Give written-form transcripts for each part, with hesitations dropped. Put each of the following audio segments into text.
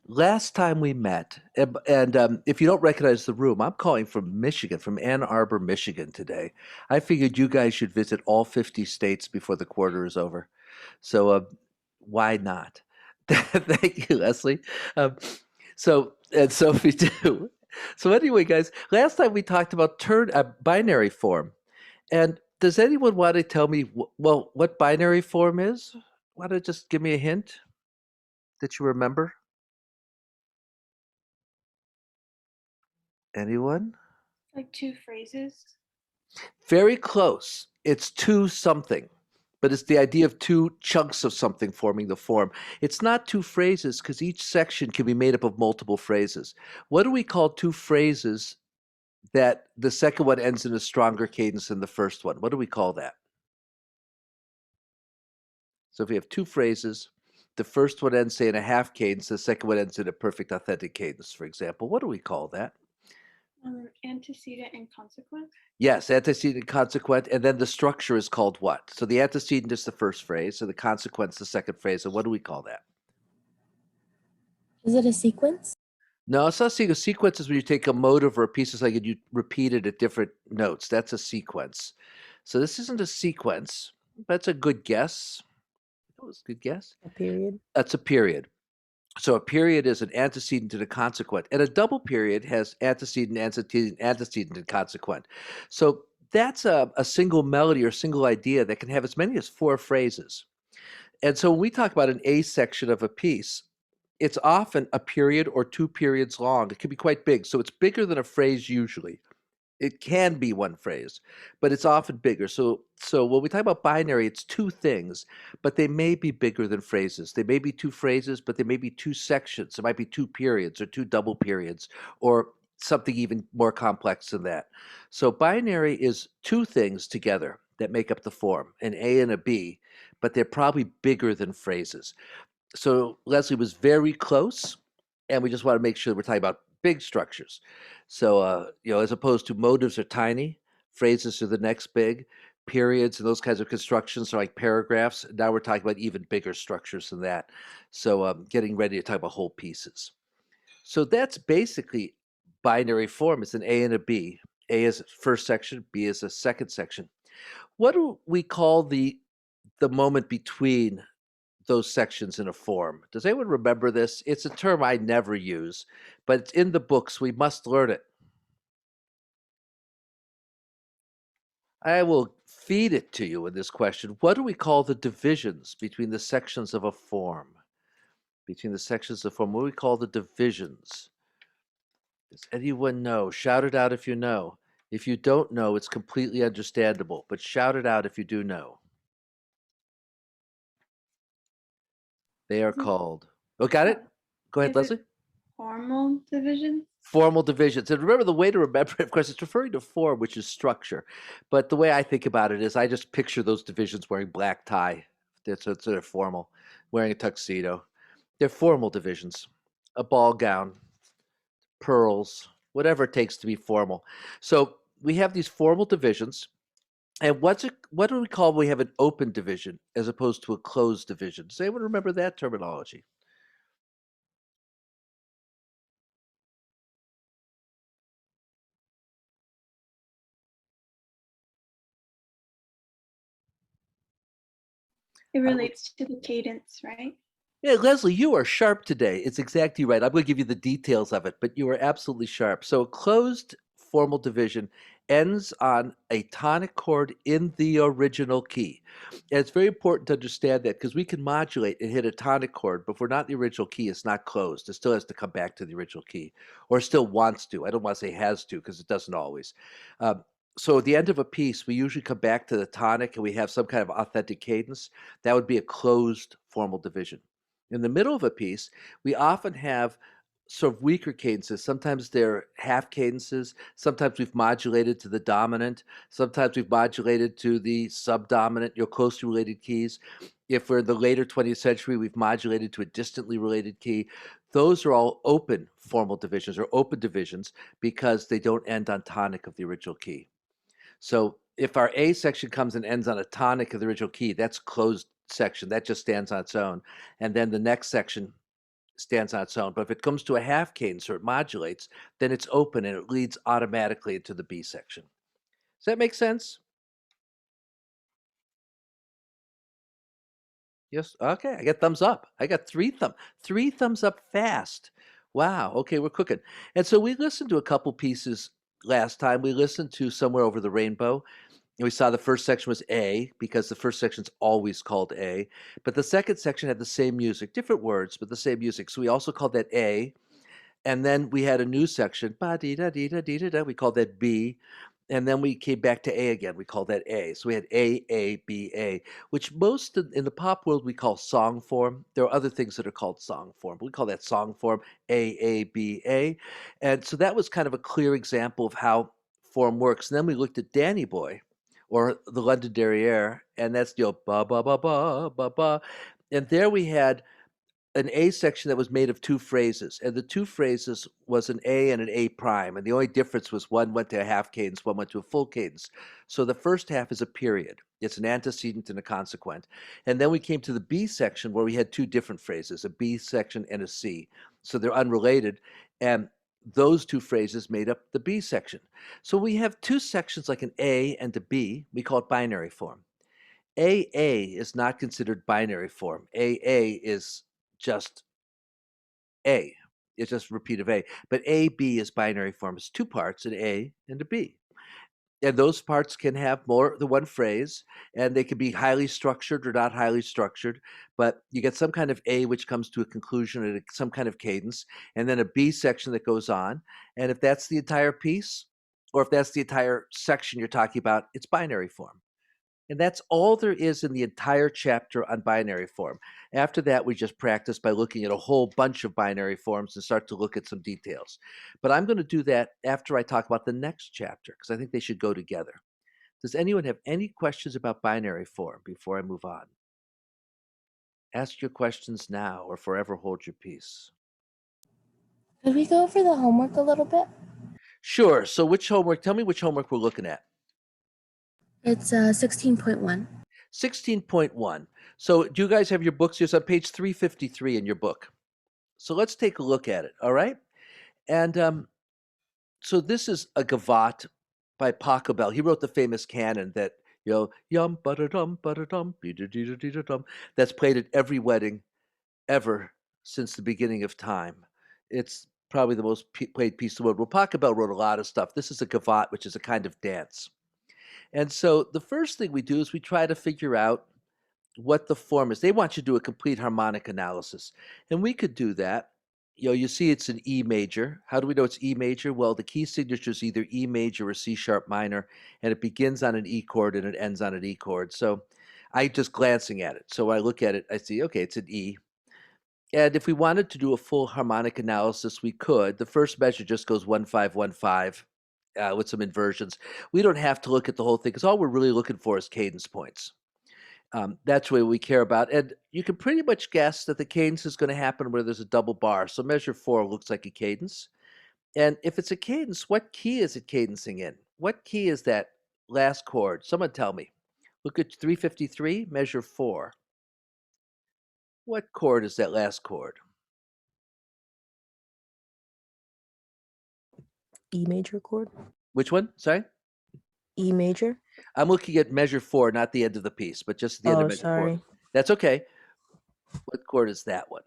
Last time we met, and if you don't recognize the room, I'm calling from Michigan, from Ann Arbor, Michigan today. I figured you guys should visit all 50 states before the quarter is over. So why not? Thank you, Leslie. Um, and so we do. So anyway, guys, last time we talked about turn binary form. And does anyone want to tell me, well, what binary form is? Want to just give me a hint that you remember? Anyone? Like two phrases. Very close. It's two something, but it's the idea of two chunks of something forming the form. It's not two phrases because each section can be made up of multiple phrases. What do we call two phrases that the second one ends in a stronger cadence than the first one? What do we call that? So if we have two phrases, the first one ends, say, in a half cadence, the second one ends in a perfect authentic cadence, for example. What do we call that? Antecedent and consequent. Yes, antecedent, consequent, and then the structure is called what? So the antecedent is the first phrase, and the consequence the second phrase. And what do we call that? Is it a sequence? No, it's not a sequence is when you take a motive or a piece of something and you repeat it at different notes. That's a sequence. So this isn't a sequence. That's a good guess. That was a good guess. A period? That's a period. So a period is an antecedent and a consequent, and a double period has antecedent, antecedent, antecedent, and consequent. So that's a single melody or single idea that can have as many as four phrases. And so when we talk about an A section of a piece, it's often a period or two periods long. It can be quite big. So it's bigger than a phrase usually. It can be one phrase, but it's often bigger. So when we talk about binary, it's two things, but they may be bigger than phrases. They may be two phrases, but they may be two sections. It might be two periods or two double periods or something even more complex than that. So binary is two things together that make up the form, an A and a B, but they're probably bigger than phrases. So Leslie was very close, and we just want to make sure we're talking about big structures. So, as opposed to motives are tiny, phrases are the next big, periods and those kinds of constructions are like paragraphs. Now we're talking about even bigger structures than that. So, getting ready to talk about whole pieces. So that's basically binary form. It's an A and a B. A is first section, B is a second section. What do we call the moment between those sections in a form? Does anyone remember this? It's a term I never use, but it's in the books. We must learn it. I will feed it to you in this question. What do we call the divisions between the sections of a form? Between the sections of a form, what do we call the divisions? Does anyone know? Shout it out if you know. If you don't know, it's completely understandable, but shout it out if you do know. They are Is it, called. Oh, got it? Go ahead, is it Leslie. formal divisions? Formal divisions. And remember, the way to remember it, of course, it's referring to form, which is structure. But the way I think about it is I just picture those divisions wearing black tie. So they're formal, wearing a tuxedo. They're formal divisions. A ball gown, pearls, whatever it takes to be formal. So we have these formal divisions. And what do we call when we have an open division as opposed to a closed division? Does anyone remember that terminology? It I will. relates to the cadence, right? Yeah, Leslie, you are sharp today. It's exactly right. I'm going to give you the details of it, but you are absolutely sharp. So, a closed formal division ends on a tonic chord in the original key. And it's very important to understand that because we can modulate and hit a tonic chord, but if we're not in the original key, it's not closed. It still has to come back to the original key, or still wants to. I don't want to say has to because it doesn't always. Um, so, at the end of a piece, we usually come back to the tonic and we have some kind of authentic cadence. That would be a closed formal division. In the middle of a piece, we often have sort of weaker cadences. Sometimes they're half cadences. Sometimes we've modulated to the dominant. Sometimes we've modulated to the subdominant, your closely related keys. If we're in the later 20th century, we've modulated to a distantly related key. Those are all open formal divisions or open divisions because they don't end on tonic of the original key. So if our A section comes and ends on a tonic of the original key, that's closed section. That just stands on its own. And then the next section stands on its own. But if it comes to a half cadence or it modulates, then it's open and it leads automatically into the B section. Does that make sense? Yes. Okay. I got thumbs up. I got three thumbs up fast. Wow. Okay, we're cooking. And so we listened to a couple pieces last time. We listened to Somewhere Over the Rainbow. And we saw the first section was A because the first section's always called A. But the second section had the same music, different words, but the same music. So we also called that A. And then we had a new section, ba dee da dee da dee da da. We called that B. And then we came back to A again. We called that A. So we had A, B, A, which most in the pop world we call song form. There are other things that are called song form, but we call that song form, A, B, A. And so that was kind of a clear example of how form works. And then we looked at Danny Boy or the London Derriere, and that's, ba, ba, ba, ba, ba, ba. And there we had an A section that was made of two phrases, and the two phrases was an A and an A prime, and the only difference was one went to a half cadence, one went to a full cadence. So the first half is a period. It's an antecedent and a consequent. And then we came to the B section where we had two different phrases, a B section and a C. So they're unrelated, and those two phrases made up the B section. So we have two sections like an A and a B. We call it binary form. AA is not considered binary form. AA is just A. It's just a repeat of A. But AB is binary form. It's two parts, an A and a B. And those parts can have more than one phrase, and they can be highly structured or not highly structured. But you get some kind of A which comes to a conclusion at some kind of cadence, and then a B section that goes on. And if that's the entire piece, or if that's the entire section you're talking about, it's binary form. And that's all there is in the entire chapter on binary form. After that, we just practice by looking at a whole bunch of binary forms and start to look at some details. But I'm going to do that after I talk about the next chapter because I think they should go together. Does anyone have any questions about binary form before I move on? Ask your questions now or forever hold your peace. Could we go over the homework a little bit? Sure. So which homework? Tell me which homework we're looking at. It's 16.1. 16.1. So do you guys have your books? It's on page 353 in your book. So let's take a look at it, all right? And so this is a gavotte by Pachelbel. He wrote the famous canon that, yum ba-da-dum, ba-da-dum, be-da-dee-da-dee-da-dum, that's played at every wedding ever since the beginning of time. It's probably the most played piece of wood. Well, Pachelbel wrote a lot of stuff. This is a gavotte, which is a kind of dance. And so the first thing we do is we try to figure out what the form is. They want you to do a complete harmonic analysis. And we could do that. You see it's an E major. How do we know it's E major? Well, the key signature is either E major or C sharp minor, and it begins on an E chord and it ends on an E chord. So I just glancing at it. So I look at it, I see, okay, it's an E. And if we wanted to do a full harmonic analysis, we could. The first measure just goes 1 5 1 5 with some inversions. We don't have to look at the whole thing because all we're really looking for is cadence points. That's what we care about. And you can pretty much guess that the cadence is going to happen where there's a double bar. So measure 4 looks like a cadence. And if it's a cadence, what key is it cadencing in? What key is that last chord? Someone tell me. Look at 353, measure 4. What chord is that last chord? E major chord. Which one? Sorry? E major. I'm looking at measure 4, not the end of the piece, but just the end of Oh, measure 4. sorry. That's okay. What chord is that one?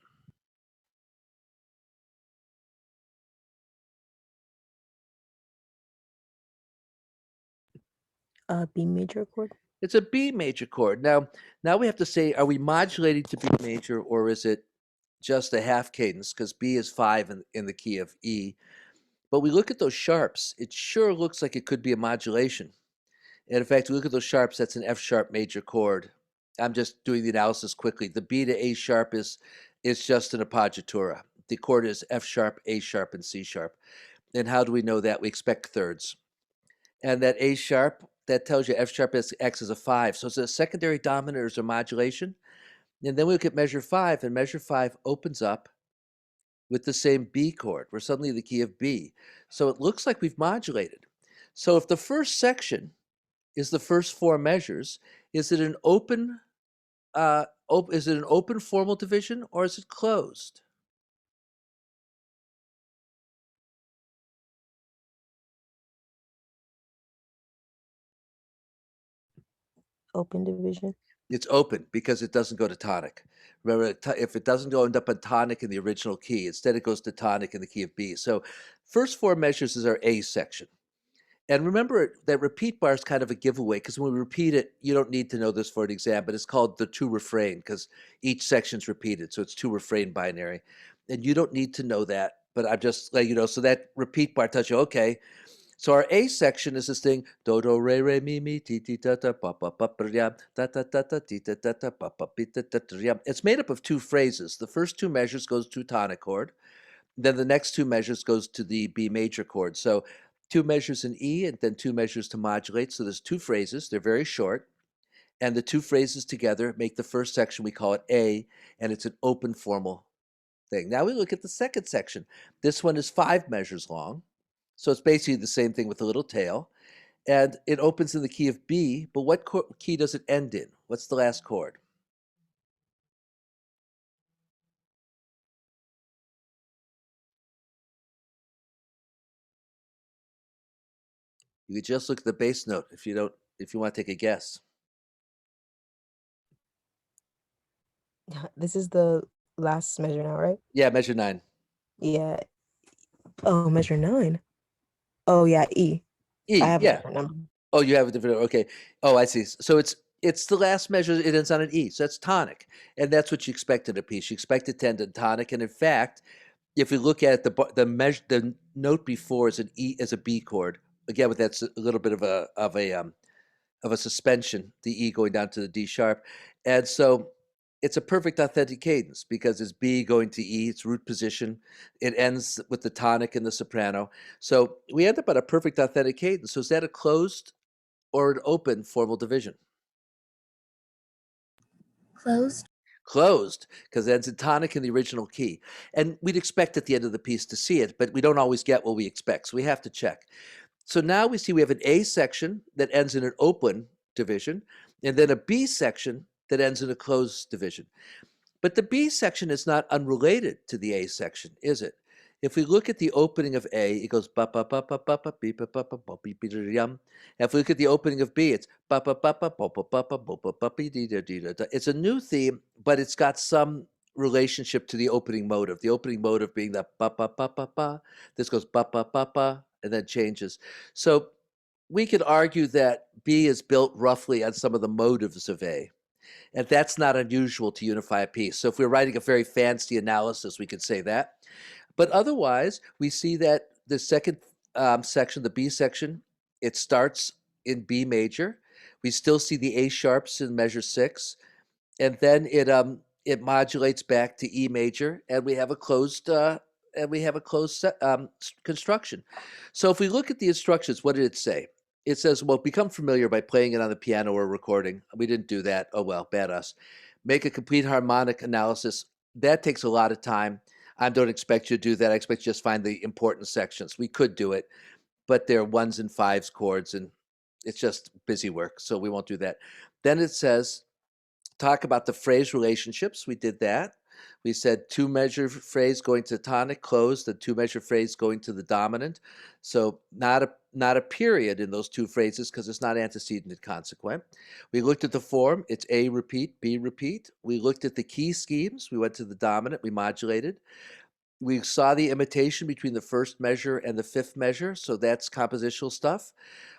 B major chord. It's a B major chord. Now we have to say, are we modulating to B major or is it just a half cadence? Because B is 5 in the key of E. But we look at those sharps, it sure looks like it could be a modulation. And in fact, we look at those sharps, that's an F sharp major chord. I'm just doing the analysis quickly. The B to A sharp is just an appoggiatura. The chord is F sharp, A sharp, and C sharp. And how do we know that? We expect thirds. And that A sharp, that tells you F sharp acts as a 5. So it's a secondary dominant or is a modulation. And then we look at measure 5, and measure 5 opens up with the same B chord. We're suddenly the key of B. So it looks like we've modulated. So if the first section is the first 4 measures, is it an open is it an open formal division or is it closed? open division? It's open because it doesn't go to tonic. Remember, if it doesn't go end up on tonic in the original key, instead it goes to tonic in the key of B. So first four measures is our A section. And remember that repeat bar is kind of a giveaway because when we repeat it, you don't need to know this for an exam, but it's called the two refrain because each section's repeated. So it's two refrain binary. And you don't need to know that, but I'm just letting you know. So that repeat bar tells you, okay. So our A section is this thing do do re re mi mi ti ti ta ta pa pa pa pa ya ta ta ta ta ti ta ta ta pa pa pi ta ta ta ya. It's made up of two phrases. The first two measures goes to tonic chord. Then the next two measures goes to the B major chord. So two measures in E and then two measures to modulate. So there's two phrases. They're very short. And the two phrases together make the first section, we call it A, and it's an open formal thing. Now we look at the second section. This one is 5 measures long. So it's basically the same thing with a little tail. And it opens in the key of B, but what key does it end in? What's the last chord? You could just look at the bass note if you want to take a guess. This is the last measure now, right? Yeah, measure 9. Yeah. Oh, measure 9. Oh yeah, E. E, I have a yeah. different number. Oh, you have a different, okay. Oh, I see. So it's the last measure, it ends on an E. So that's tonic. And that's what you expect in a piece. You expect it to end in tonic. And in fact, if you look at it, the note before is an E, is a B chord. Again, but that's a little bit of a suspension, the E going down to the D sharp. And so it's a perfect authentic cadence because it's B going to E, it's root position. It ends with the tonic and the soprano. So we end up at a perfect authentic cadence. So is that a closed or an open formal division? Closed. Closed, because it ends in tonic in the original key. And we'd expect at the end of the piece to see it, but we don't always get what we expect. So we have to check. So now we see we have an A section that ends in an open division, and then a B section that ends in a closed division. But the B section is not unrelated to the A section, is it? If we look at the opening of A, it goes ba ba ba ba ba ba beep ba ba ba ba beep beep yum. If we look at the opening of B, it's ba ba ba ba ba ba ba ba ba ba ba dee da dee da. It's a new theme, but it's got some relationship to the opening motive. The opening motive being the ba ba ba ba ba. This goes ba ba ba ba and then changes. So we could argue that B is built roughly on some of the motives of A. And that's not unusual to unify a piece. So if we're writing a very fancy analysis, we could say that. But otherwise, we see that the second section, the B section, it starts in B major. We still see the A sharps in measure 6, and then it modulates back to E major, and we have a closed construction. So if we look at the instructions, what did it say? It says, well, become familiar by playing it on the piano or recording. We didn't do that. Oh, well, bad us. Make a complete harmonic analysis. That takes a lot of time. I don't expect you to do that. I expect you to just find the important sections. We could do it, but they're 1s and 5s chords, and it's just busy work, so we won't do that. Then it says, talk about the phrase relationships. We did that. We said 2-measure phrase going to tonic closed, the 2-measure phrase going to the dominant. So not a period in those two phrases because it's not antecedent and consequent. We looked at the form. It's A repeat, B repeat. We looked at the key schemes. We went to the dominant. We modulated. We saw the imitation between the first measure and the 5th measure. So that's compositional stuff.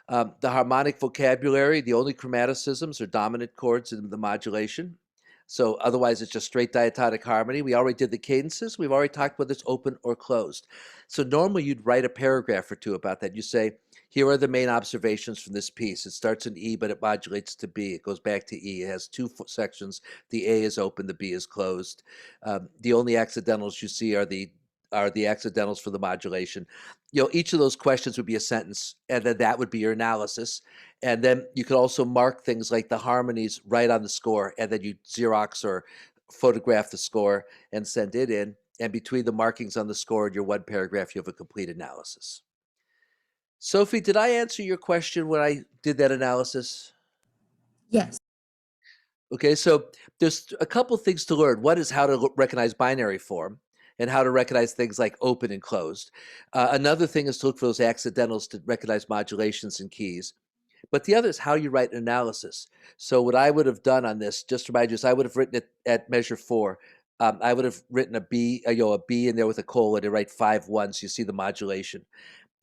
The harmonic vocabulary, the only chromaticisms are dominant chords in the modulation. So otherwise, it's just straight diatonic harmony. We already did the cadences. We've already talked whether it's open or closed. So normally you'd write a paragraph or two about that. You say, here are the main observations from this piece. It starts in E, but it modulates to B. It goes back to E. It has 2 sections. The A is open, the B is closed. The only accidentals you see are the accidentals for the modulation. Each of those questions would be a sentence, and then that would be your analysis. And then you could also mark things like the harmonies right on the score, and then you Xerox or photograph the score and send it in. And between the markings on the score and your 1 paragraph, you have a complete analysis. Sophie, did I answer your question when I did that analysis? Yes. Okay, so there's a couple things to learn. One is how to recognize binary form and how to recognize things like open and closed. Another thing is to look for those accidentals to recognize modulations and keys. But the other is how you write an analysis. So what I would have done on this, just to remind you, is I would have written it at measure 4. I would have written a B, a B in there with a colon to write 5-1, so you see the modulation.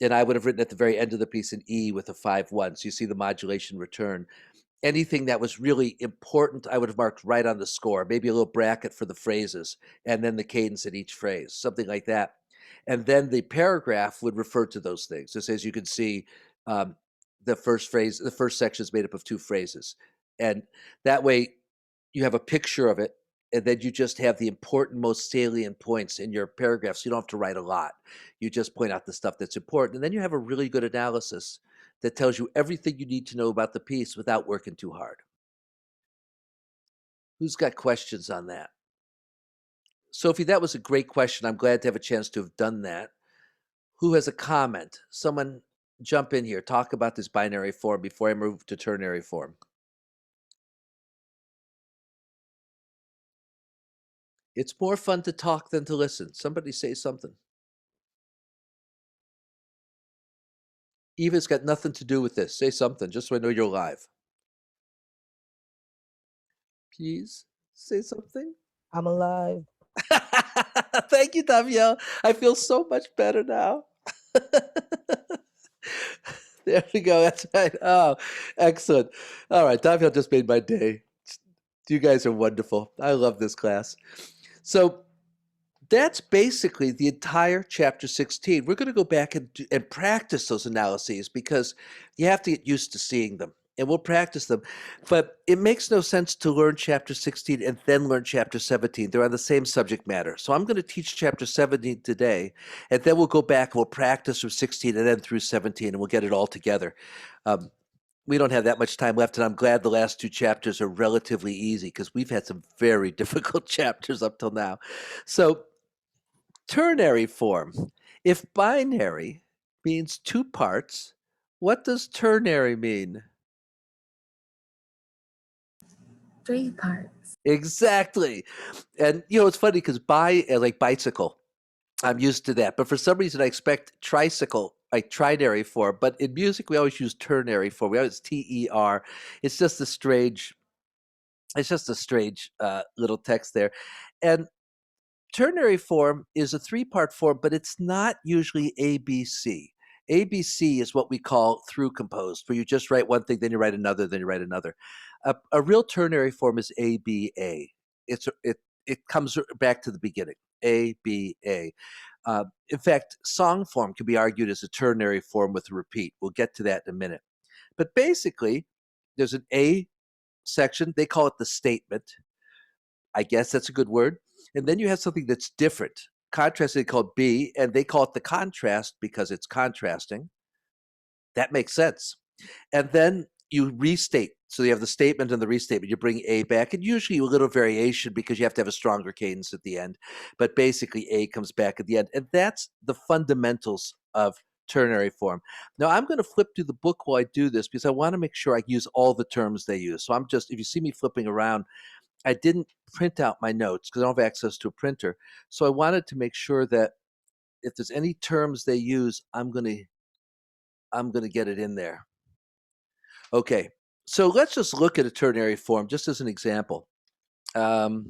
And I would have written at the very end of the piece an E with a 5-1, so you see the modulation return. Anything that was really important, I would have marked right on the score, maybe a little bracket for the phrases, and then the cadence at each phrase, something like that. And then the paragraph would refer to those things. Just as you can see, um, the first section is made up of 2 phrases. And that way you have a picture of it, and then you just have the important, most salient points in your paragraph. So you don't have to write a lot. You just point out the stuff that's important. And then you have a really good analysis that tells you everything you need to know about the piece without working too hard. Who's got questions on that? Sophie, that was a great question. I'm glad to have a chance to have done that. Who has a comment? Someone jump in here. Talk about this binary form before I move to ternary form. It's more fun to talk than to listen. Somebody say something. Eva's got nothing to do with this. Say something, just so I know you're live. Please say something. I'm alive. Thank you, Danielle. I feel so much better now. There we go. That's right. Oh, excellent. All right. Danielle just made my day. You guys are wonderful. I love this class. So that's basically the entire chapter 16. We're going to go back and practice those analyses because you have to get used to seeing them. And we'll practice them. But it makes no sense to learn chapter 16 and then learn chapter 17. They're on the same subject matter. So I'm going to teach chapter 17 today, and then we'll go back and we'll practice from 16 and then through 17, and we'll get it all together. We don't have that much time left, and I'm glad the last 2 chapters are relatively easy because we've had some very difficult chapters up till now. So ternary form. If binary means 2 parts, what does ternary mean? 3 parts. Exactly. And it's funny because like bicycle, I'm used to that. But for some reason I expect tricycle, like trinary form. But in music we always use ternary form. We always TER. It's just a strange little text there. And ternary form is a 3-part form, but it's not usually ABC. ABC is what we call through composed, where you just write one thing, then you write another, then you write another. A real ternary form is ABA. It comes back to the beginning. ABA. In fact, song form can be argued as a ternary form with a repeat. We'll get to that in a minute. But basically, there's an A section. They call it the statement. I guess that's a good word. And then you have something that's different. Contrast, they call it B, and they call it the contrast because it's contrasting. That makes sense. And then you restate. So you have the statement and the restatement. You bring A back, and usually a little variation because you have to have a stronger cadence at the end. But basically, A comes back at the end. And that's the fundamentals of ternary form. Now, I'm going to flip through the book while I do this because I want to make sure I use all the terms they use. So if you see me flipping around, I didn't print out my notes because I don't have access to a printer. So I wanted to make sure that if there's any terms they use, I'm gonna get it in there. Okay, so let's just look at a ternary form just as an example. I'll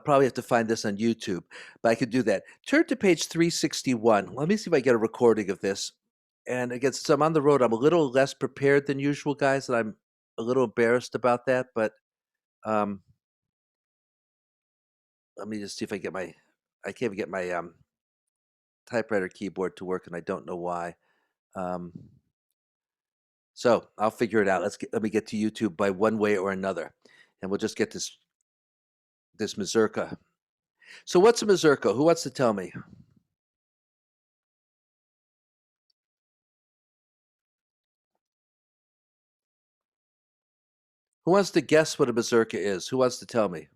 probably have to find this on YouTube, but I could do that. Turn to page 361. Let me see if I get a recording of this. And again, since I'm on the road, I'm a little less prepared than usual, guys, and I'm a little embarrassed about that, but let me just see if I can't even get my typewriter keyboard to work, and I don't know why. So I'll figure it out. Let me get to YouTube by one way or another, and we'll just get this mazurka. So what's a mazurka? Who wants to tell me? Who wants to guess what a mazurka is? Who wants to tell me?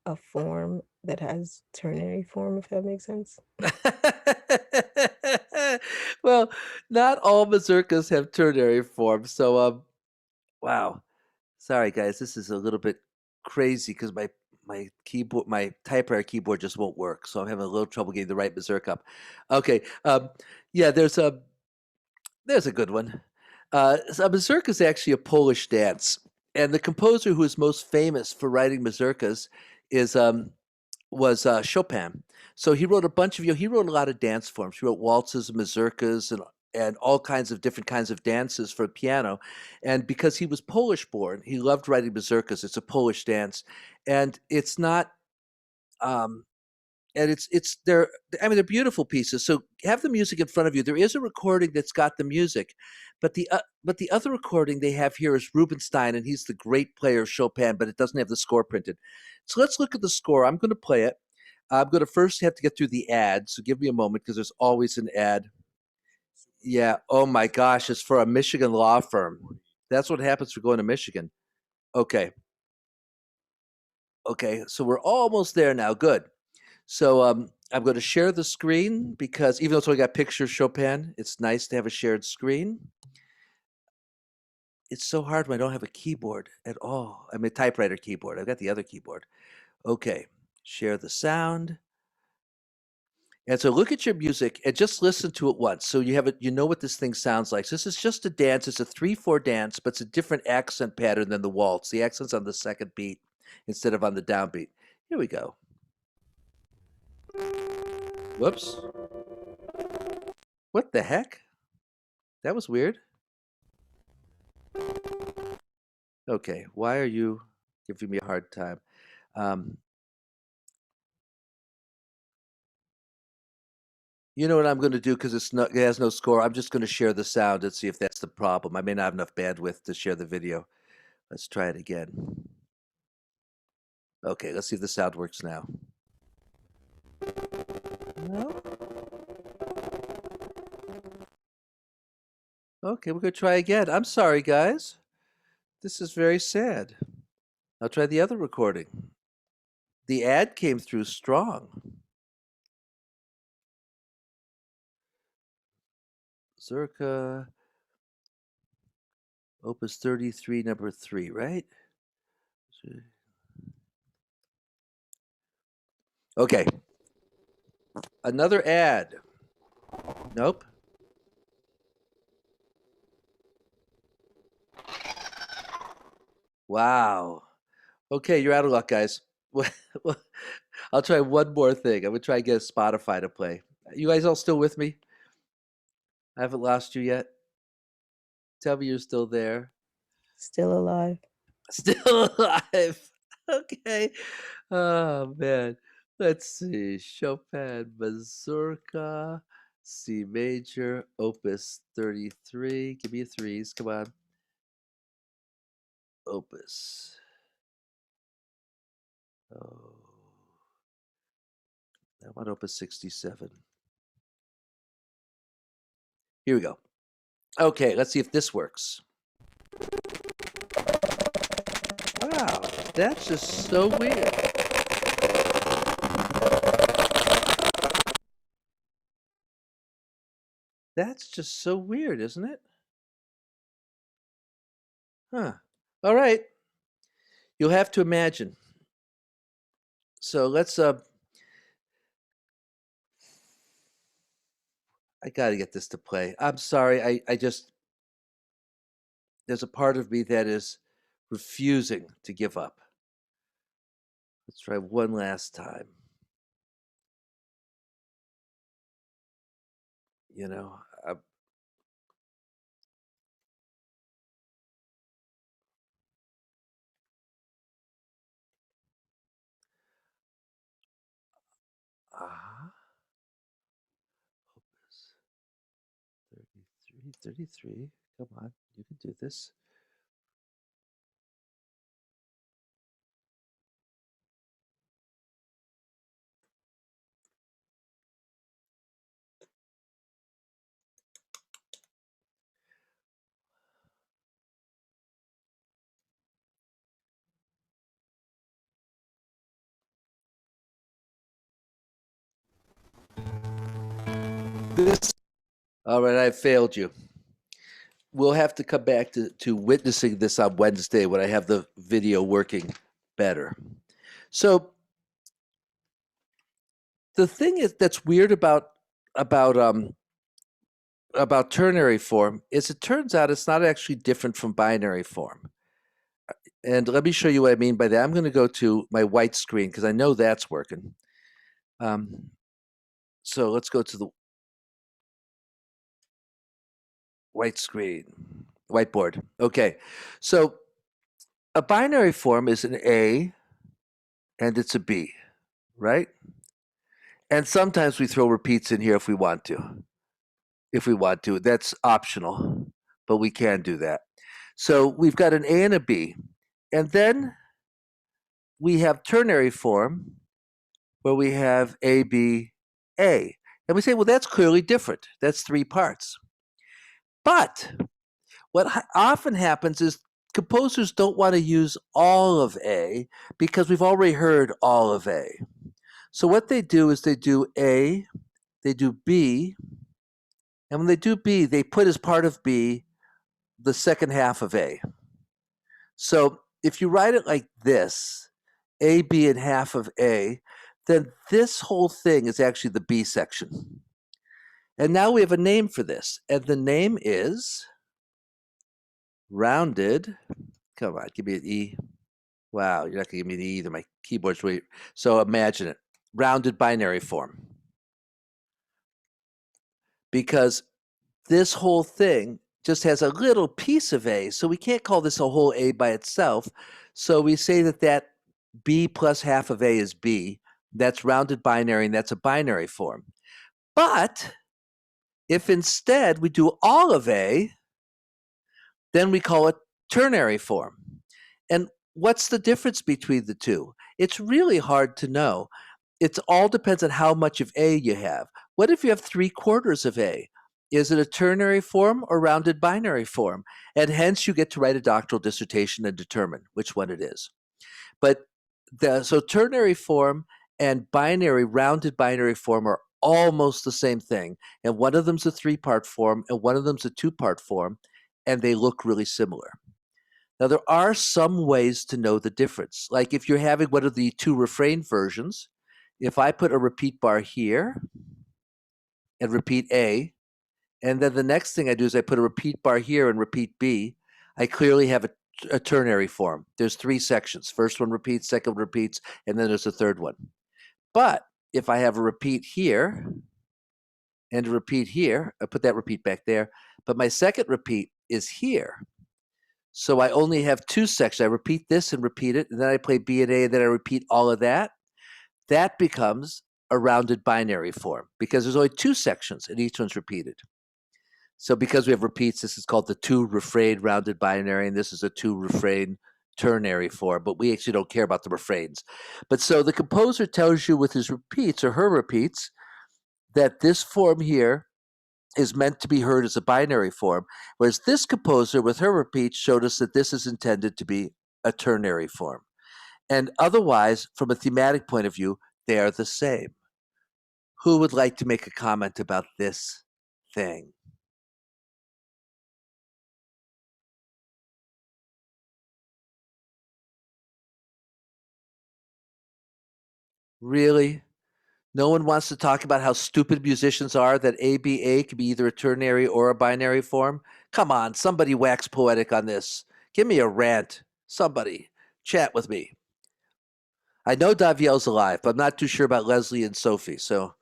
A form that has ternary form, if that makes sense. Well, not all mazurkas have ternary form. So wow. Sorry guys, this is a little bit crazy because my keyboard, my typewriter keyboard just won't work, so I'm having a little trouble getting the right mazurka up. Okay, yeah, there's a good one. So a mazurka is actually a Polish dance, and the composer who is most famous for writing mazurkas is was Chopin. So he wrote a bunch of he wrote a lot of dance forms. He wrote waltzes and mazurkas and all kinds of different kinds of dances for piano. And because he was Polish born, he loved writing mazurkas. It's a Polish dance, and it's not um, and it's they're I mean they're beautiful pieces. So have the music in front of you. There is a recording that's got the music, but the other recording they have here is Rubinstein, and he's the great player of Chopin, but it doesn't have the score printed. So let's look at the score. I'm going to play it. I'm going to first have to get through the ad. So give me a moment because there's always an ad. Yeah. Oh my gosh, it's for a Michigan law firm. That's what happens for going to Michigan. Okay. Okay. So we're almost there now. Good. So I'm going to share the screen because even though it's only got pictures of Chopin, it's nice to have a shared screen. It's so hard when I don't have a keyboard at all. I mean, a typewriter keyboard. I've got the other keyboard. Okay, share the sound. And so look at your music and just listen to it once. So you have it, you know what this thing sounds like. So this is just a dance. It's a 3/4 dance, but it's a different accent pattern than the waltz. The accent's on the second beat instead of on the downbeat. Here we go. Whoops. What the heck? That was weird. Okay, why are you giving me a hard time? You know what I'm going to do because it has no score. I'm just going to share the sound and see if that's the problem. I may not have enough bandwidth to share the video. Let's try it again. Okay, let's see if the sound works now. No? Okay, we're going to try again. I'm sorry, guys. This is very sad. I'll try the other recording. The ad came through strong. Zurka, Opus 33, number 3, right? Okay. Another ad. Nope. Wow. Okay, you're out of luck, guys. Well, I'll try one more thing. I'm gonna try and get Spotify to play. You guys all still with me? I haven't lost you yet. Tell me you're still there. Still alive. Still alive. Okay. Oh man. Let's see. Chopin Mazurka, C major, Opus 33. Give me a threes. Come on. Opus. Oh. I want Opus 67. Here we go. Okay, let's see if this works. Wow, that's just so weird. That's just so weird, isn't it? Huh. All right. You'll have to imagine. So let's I gotta get this to play. I'm sorry, I just there's a part of me that is refusing to give up. Let's try one last time. You know, Opus 33. Come on, you can do this. This. All right, I failed you. We'll have to come back to witnessing this on Wednesday when I have the video working better. So the thing is that's weird about ternary form is it turns out it's not actually different from binary form. And let me show you what I mean by that. I'm going to go to my white screen because I know that's working. So let's go to the white screen, whiteboard. Okay, so a binary form is an A and it's a B, right? And sometimes we throw repeats in here if we want to. If we want to, that's optional, but we can do that. So we've got an A and a B. And then we have ternary form where we have A, B, A. And we say, well, that's clearly different. That's 3 parts. But what often happens is composers don't want to use all of A because we've already heard all of A. So what they do is they do A, they do B, and when they do B, they put as part of B the second half of A. So if you write it like this, A, B, and half of A, then this whole thing is actually the B section. And now we have a name for this, and the name is rounded. Come on, give me an E. Wow, you're not going to give me an E either. My keyboard's really. So imagine it, rounded binary form. Because this whole thing just has a little piece of A, so we can't call this a whole A by itself. So we say that B plus half of A is B. That's rounded binary, and that's a binary form. But if instead we do all of A, then we call it ternary form. And what's the difference between the two? It's really hard to know. It all depends on how much of A you have. What if you have 3/4 of A? Is it a ternary form or rounded binary form? And hence you get to write a doctoral dissertation and determine which one it is. But so ternary form and binary, rounded binary form are almost the same thing. And one of them's a 3-part form and one of them's a 2-part form, and they look really similar. Now, there are some ways to know the difference. Like if you're having one of the 2 refrain versions, if I put a repeat bar here and repeat A, and then the next thing I do is I put a repeat bar here and repeat B, I clearly have a ternary form. There's 3 sections. First one repeats, second one repeats, and then there's a third one. But if I have a repeat here and a repeat here, I put that repeat back there, but my second repeat is here. So I only have 2 sections. I repeat this and repeat it, and then I play B and A, and then I repeat all of that. That becomes a rounded binary form because there's only 2 sections and each one's repeated. So because we have repeats, this is called the 2 refrain rounded binary, and this is a 2 refrain ternary form, but we actually don't care about the refrains. But so the composer tells you with his repeats or her repeats that this form here is meant to be heard as a binary form, whereas this composer with her repeats showed us that this is intended to be a ternary form. And otherwise, from a thematic point of view, they are the same. Who would like to make a comment about this thing? Really? No one wants to talk about how stupid musicians are that ABA could be either a ternary or a binary form? Come on, somebody wax poetic on this. Give me a rant. Somebody. Chat with me. I know Daviel's alive, but I'm not too sure about Leslie and Sophie, so.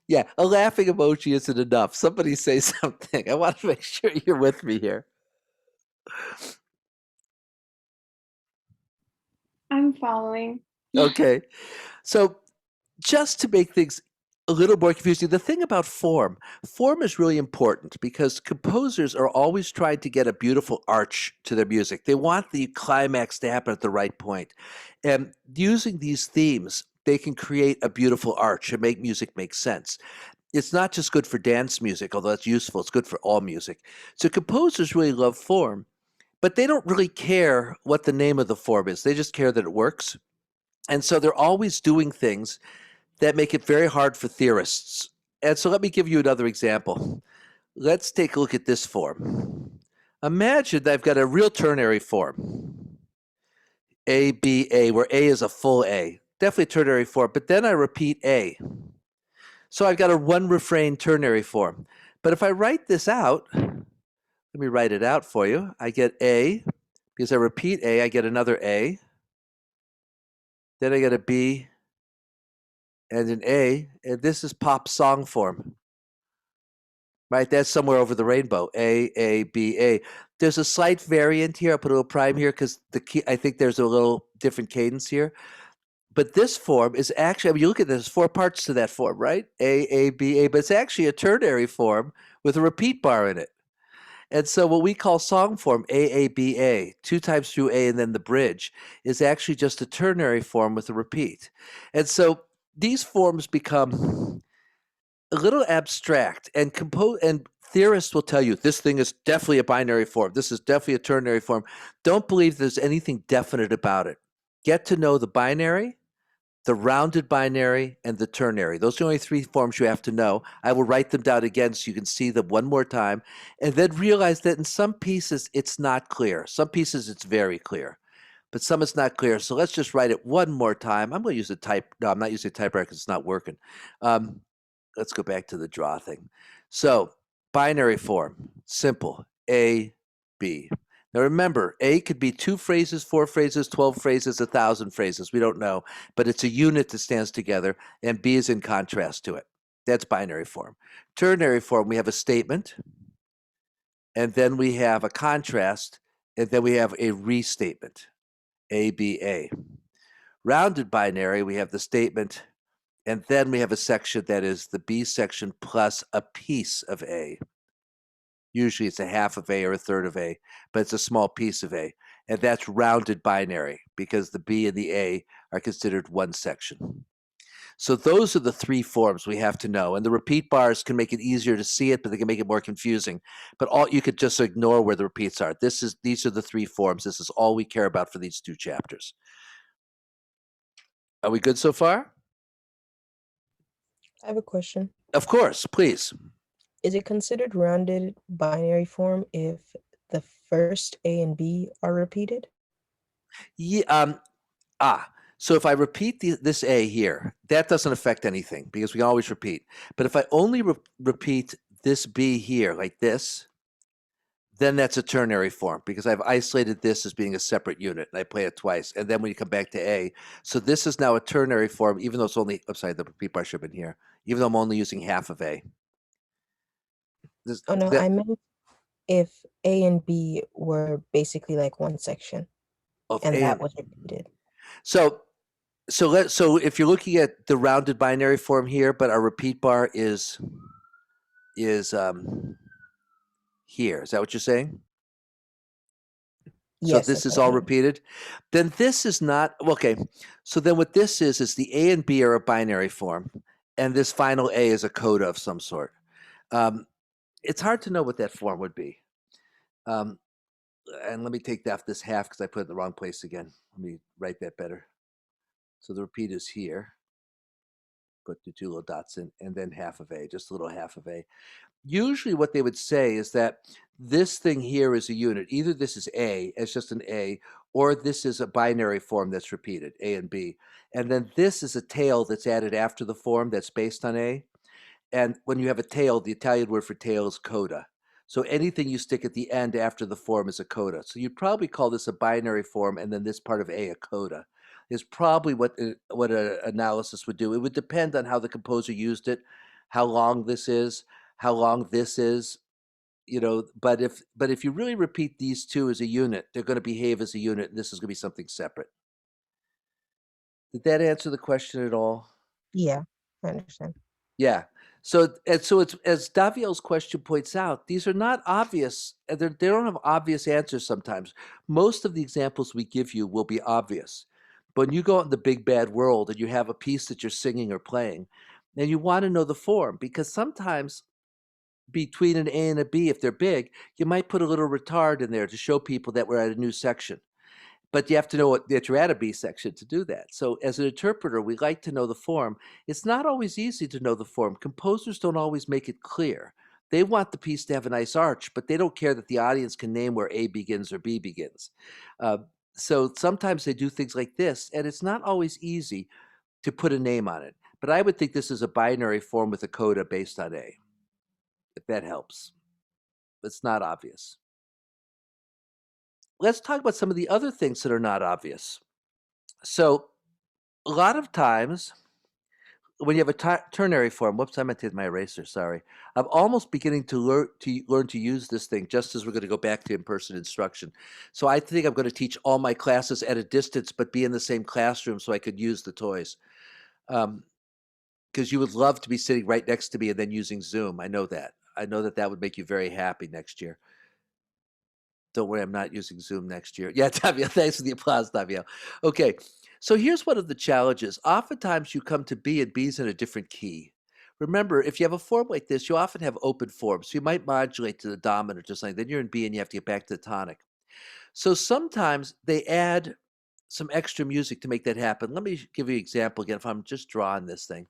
Yeah, a laughing emoji isn't enough. Somebody say something. I want to make sure you're with me here. I'm following. Okay. So just to make things a little more confusing, the thing about form is really important because composers are always trying to get a beautiful arch to their music. They want the climax to happen at the right point. And using these themes, they can create a beautiful arch and make music make sense. It's not just good for dance music, although that's useful. It's good for all music. So composers really love form, but they don't really care what the name of the form is. They just care that it works. And so they're always doing things that make it very hard for theorists. And so let me give you another example. let's take a look at this form. Imagine that I've got a real ternary form, A, B, A, where A is a full A. Definitely ternary form, but then I repeat A. So I've got a one refrain ternary form. But if I write this out, let me write it out for you. I get A, because I repeat A, I get another A. Then I get a B and an A, and this is pop song form. Right, that's somewhere over the rainbow. A, B, A. There's a slight variant here. I'll put a little prime here because the key. I think there's a little different cadence here. But this form is actually. I mean, you look at this. There's 4 parts to that form, right? A, B, A. But it's actually a ternary form with a repeat bar in it. And so, what we call song form, A, B, A, 2 times through A, and then the bridge, is actually just a ternary form with a repeat. And so, these forms become a little abstract, and theorists will tell you this thing is definitely a binary form. This is definitely a ternary form. Don't believe there's anything definite about it. Get to know the binary, the rounded binary, and the ternary. Those are the only 3 forms you have to know. I will write them down again so you can see them one more time, and then realize that in some pieces it's not clear. Some pieces it's very clear, but some it's not clear. So let's just write it one more time. I'm going to use a type. No, I'm not using a typewriter because it's not working. Let's go back to the draw thing. So binary form, simple, A, B. Now remember, A could be 2 phrases, 4 phrases, 12 phrases, 1,000 phrases. We don't know, but it's a unit that stands together, and B is in contrast to it. That's binary form. Ternary form, we have a statement, and then we have a contrast, and then we have a restatement, A, B, A. Rounded binary, we have the statement, and then we have a section that is the B section plus a piece of A. Usually it's a half of A or a third of A, but it's a small piece of A. And that's rounded binary because the B and the A are considered one section. So those are the 3 forms we have to know. And the repeat bars can make it easier to see it, but they can make it more confusing. But you could just ignore where the repeats are. These are the 3 forms. This is all we care about for these 2 chapters. Are we good so far? I have a question. Of course, please. Is it considered rounded binary form if the first A and B are repeated? Yeah, so if I repeat this A here, that doesn't affect anything because we can always repeat. But if I only repeat this B here like this, then that's a ternary form because I've isolated this as being a separate unit and I play it twice. And then when you come back to A, so this is now a ternary form, even though it's only, I'm sorry, the repeat bar should have been here, even though I'm only using half of A. Oh no, I meant if A and B were basically like one section and that was repeated. So if you're looking at the rounded binary form here, but our repeat bar is here. Is that what you're saying? Yes, so this is all repeated. Then this is not okay. So then what this is the A and B are a binary form, and this final A is a coda of some sort. It's hard to know what that form would be. And let me take off this half because I put it in the wrong place again. Let me write that better. So the repeat is here. Put the 2 little dots in, and then half of A, just a little half of A. Usually what they would say is that this thing here is a unit. Either this is A, as just an A, or this is a binary form that's repeated, A and B. And then this is a tail that's added after the form that's based on A. And when you have a tail, the Italian word for tail is coda. So anything you stick at the end after the form is a coda. So you'd probably call this a binary form, and then this part of A coda. Is probably what an analysis would do. It would depend on how the composer used it, how long this is, how long this is, but if you really repeat these 2 as a unit, they're going to behave as a unit, and this is going to be something separate. Did that answer the question at all? Yeah, I understand. Yeah. So it's as Daviel's question points out, these are not obvious. They don't have obvious answers sometimes. Most of the examples we give you will be obvious. But when you go out in the big bad world and you have a piece that you're singing or playing, and you want to know the form, because sometimes between an A and a B, if they're big, you might put a little retard in there to show people that we're at a new section. But you have to know that you're at a B section to do that. So as an interpreter, we like to know the form. It's not always easy to know the form. Composers don't always make it clear. They want the piece to have a nice arch, but they don't care that the audience can name where A begins or B begins. Uh, so sometimes they do things like this, and it's not always easy to put a name on it. But I would think this is a binary form with a coda based on A, if that helps. It's not obvious. Let's talk about some of the other things that are not obvious. So a lot of times when you have a ternary form, whoops, I meant to hit my eraser, sorry. I'm almost beginning to learn to use this thing just as we're going to go back to in-person instruction. So I think I'm going to teach all my classes at a distance, but be in the same classroom so I could use the toys. Because you would love to be sitting right next to me and then using Zoom. I know that. I know that that would make you very happy next year. Don't worry, I'm not using Zoom next year. Yeah, Tavia, thanks for the applause, Tavia. Okay, so here's one of the challenges. Oftentimes you come to B and B's in a different key. Remember, if you have a form like this, you often have open forms. So you might modulate to the dominant or something. Then you're in B and you have to get back to the tonic. So sometimes they add some extra music to make that happen. Let me give you an example again if I'm just drawing this thing.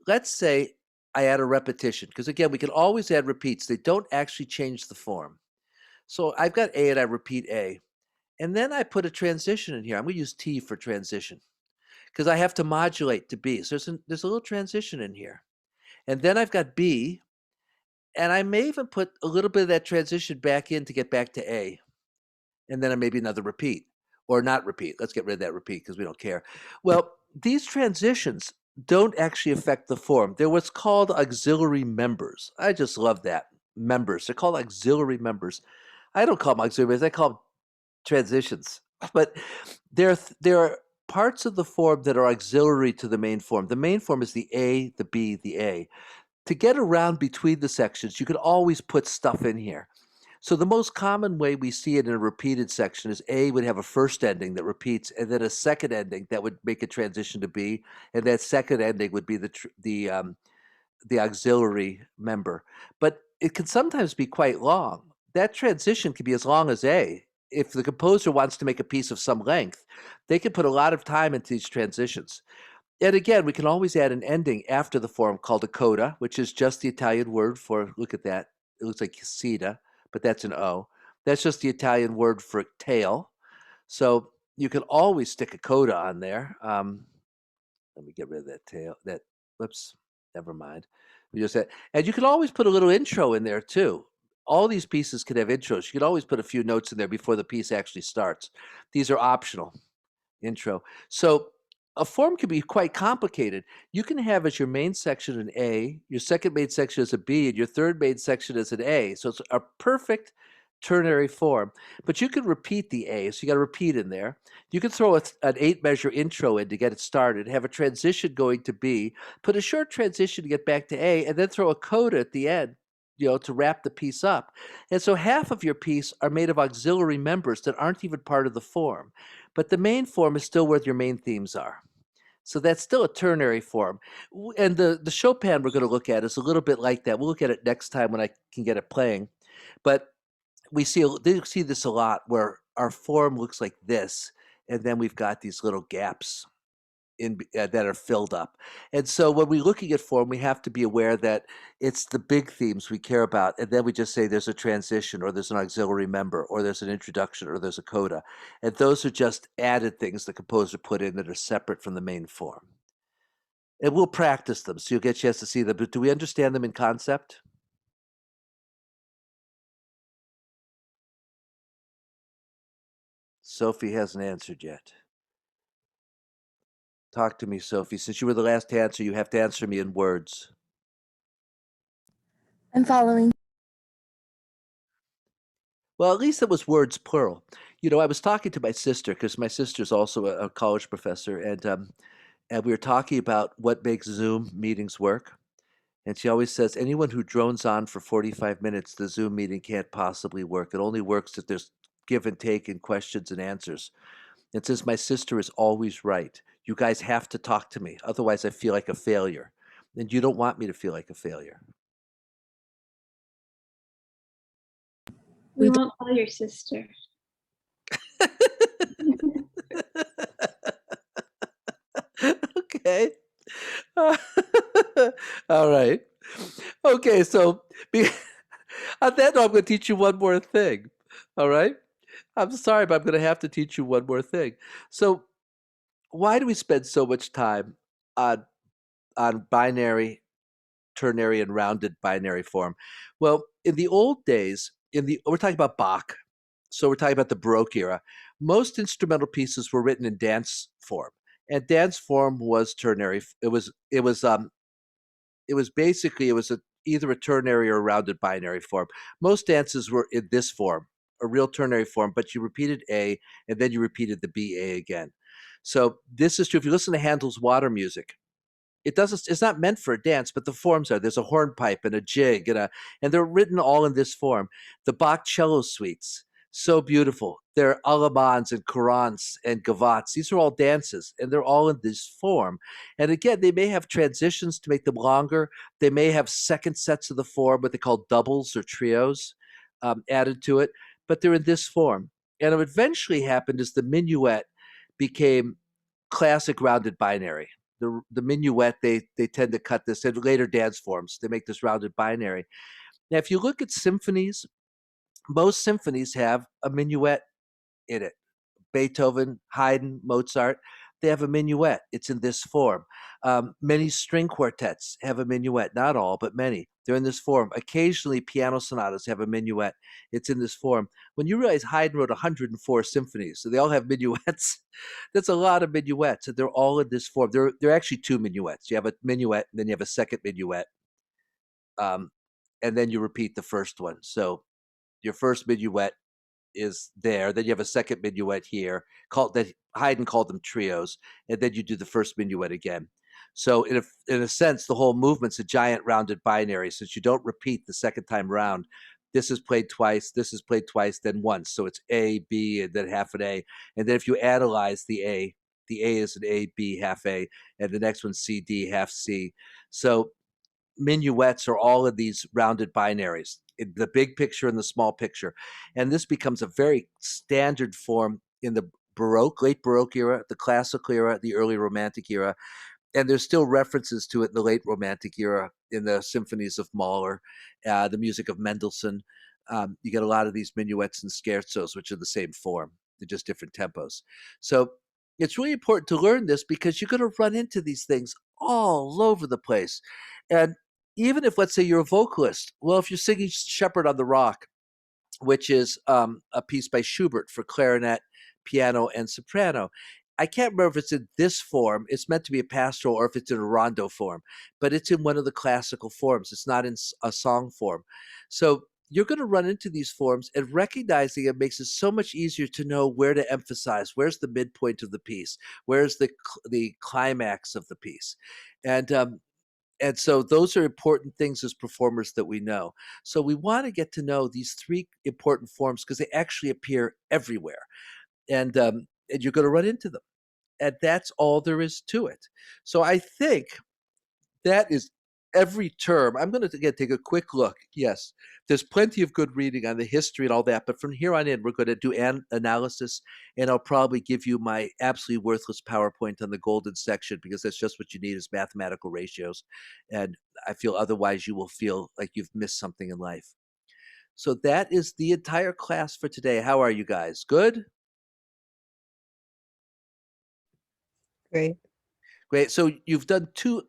Let's say I add a repetition, because again, we can always add repeats. They don't actually change the form. So I've got A and I repeat A. And then I put a transition in here. I'm going to use T for transition because I have to modulate to B. So there's a little transition in here. And then I've got B, and I may even put a little bit of that transition back in to get back to A. And then maybe another repeat or not repeat. Let's get rid of that repeat because we don't care. Well, these transitions don't actually affect the form. They're what's called auxiliary members. I just love that. Members. They're called auxiliary members. I don't call them auxiliary members. I call them transitions. But there are parts of the form that are auxiliary to the main form. The main form is the A, the B, the A. To get around between the sections, you could always put stuff in here. So the most common way we see it in a repeated section is A would have a first ending that repeats, and then a second ending that would make a transition to B, and that second ending would be the auxiliary member. But it can sometimes be quite long. That transition can be as long as A. If the composer wants to make a piece of some length, they can put a lot of time into these transitions. And again, we can always add an ending after the form called a coda, which is just the Italian word for, look at that, it looks like sida, but that's an O. That's just the Italian word for tail. So you can always stick a coda on there. Let me get rid of that tail. Whoops, never mind. And you can always put a little intro in there too. All these pieces can have intros. You can always put a few notes in there before the piece actually starts. These are optional. Intro. So a form can be quite complicated. You can have as your main section an A, your second main section as a B, and your third main section as an A. So it's a perfect ternary form. But you can repeat the A, so you got to repeat in there. You can throw an 8-measure intro in to get it started, have a transition going to B, put a short transition to get back to A, and then throw a coda at the end, to wrap the piece up. And so half of your piece are made of auxiliary members that aren't even part of the form. But the main form is still where your main themes are. So that's still a ternary form. And the Chopin we're going to look at is a little bit like that. We'll look at it next time when I can get it playing. But we see this a lot where our form looks like this, and then we've got these little gaps that are filled up. And so when we're looking at form, we have to be aware that it's the big themes we care about, and then we just say there's a transition, or there's an auxiliary member, or there's an introduction, or there's a coda. And those are just added things the composer put in that are separate from the main form. And we'll practice them, so you'll get a chance to see them. But do we understand them in concept? Sophie hasn't answered yet. Talk to me, Sophie. Since you were the last to answer, you have to answer me in words. I'm following. Well, at least it was words plural. I was talking to my sister because my sister's also a college professor, and we were talking about what makes Zoom meetings work. And she always says, anyone who drones on for 45 minutes, the Zoom meeting can't possibly work. It only works if there's give and take and questions and answers. And since my sister is always right, you guys have to talk to me. Otherwise, I feel like a failure. And you don't want me to feel like a failure. We We won't tell your sister. Okay. All right. Okay, so On that note, I'm going to teach you one more thing. All right? I'm sorry, but I'm going to have to teach you one more thing. So, why do we spend so much time on binary, ternary, and rounded binary form? Well, in the old days, we're talking about Bach, so we're talking about the Baroque era. Most instrumental pieces were written in dance form, and dance form was ternary. It was either a ternary or a rounded binary form. Most dances were in this form, a real ternary form, but you repeated A and then you repeated the B A again. So this is true. If you listen to Handel's water music, it's not meant for a dance, but the forms are. There's a hornpipe and a jig and they're written all in this form. The Bach cello suites, so beautiful. They're allemans and courants and gavottes. These are all dances, and they're all in this form. And again, they may have transitions to make them longer. They may have second sets of the form, what they call doubles or trios, added to it, but they're in this form. And what eventually happened is the minuet became classic rounded binary. The minuet, they tend to cut this in later dance forms. They make this rounded binary. Now, if you look at symphonies, most symphonies have a minuet in it. Beethoven, Haydn, Mozart, they have a minuet. It's in this form. Many string quartets have a minuet, not all, but many. They're in this form. Occasionally, piano sonatas have a minuet. It's in this form. When you realize Haydn wrote 104 symphonies, so they all have minuets, that's a lot of minuets, and they're all in this form. There are actually two minuets. You have a minuet, and then you have a second minuet, and then you repeat the first one. So your first minuet is there. Then you have a second minuet here, that Haydn called them trios, and then you do the first minuet again. So in a sense, the whole movement's a giant rounded binary, since you don't repeat the second time round. This is played twice, this is played twice, then once. So it's A, B, and then half an A. And then if you analyze the A is an A, B, half A, and the next one's C, D, half C. So minuets are all of these rounded binaries, the big picture and the small picture. And this becomes a very standard form in the Baroque, late Baroque era, the Classical era, the early Romantic era. And there's still references to it in the late Romantic era in the symphonies of Mahler, the music of Mendelssohn. You get a lot of these minuets and scherzos, which are the same form. They're just different tempos. So it's really important to learn this, because you're going to run into these things all over the place. And even if, let's say, you're a vocalist, well, if you're singing Shepherd on the Rock, which is a piece by Schubert for clarinet, piano, and soprano, I can't remember if it's in this form. It's meant to be a pastoral, or if it's in a rondo form, but it's in one of the classical forms. It's not in a song form. So you're going to run into these forms, and recognizing it makes it so much easier to know where to emphasize. Where's the midpoint of the piece? Where's the climax of the piece? And so those are important things as performers that we know. So we want to get to know these three important forms, because they actually appear everywhere. And you're going to run into them. And that's all there is to it. So I think that is every term. I'm going to again take a quick look. Yes, there's plenty of good reading on the history and all that, but from here on in, we're going to do analysis, and I'll probably give you my absolutely worthless PowerPoint on the golden section, because that's just what you need, is mathematical ratios. And I feel otherwise you will feel like you've missed something in life. So that is the entire class for today. How are you guys? Good? Great. Great. So you've done two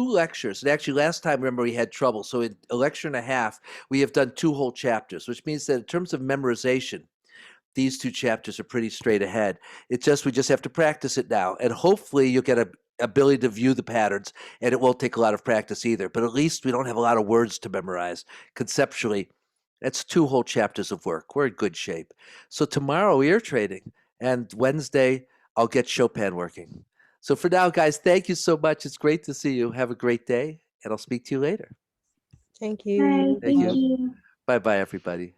lectures. And actually, last time, remember, we had trouble. So in a lecture and a half, we have done 2 whole chapters, which means that in terms of memorization, these 2 chapters are pretty straight ahead. We just have to practice it now. And hopefully you'll get a ability to view the patterns, and it won't take a lot of practice either. But at least we don't have a lot of words to memorize. Conceptually, that's 2 whole chapters of work. We're in good shape. So tomorrow, ear trading. And Wednesday, I'll get Chopin working. So for now, guys, thank you so much. It's great to see you. Have a great day, and I'll speak to you later. Thank Bye. you. Thank Thank you. you. Bye-bye, everybody.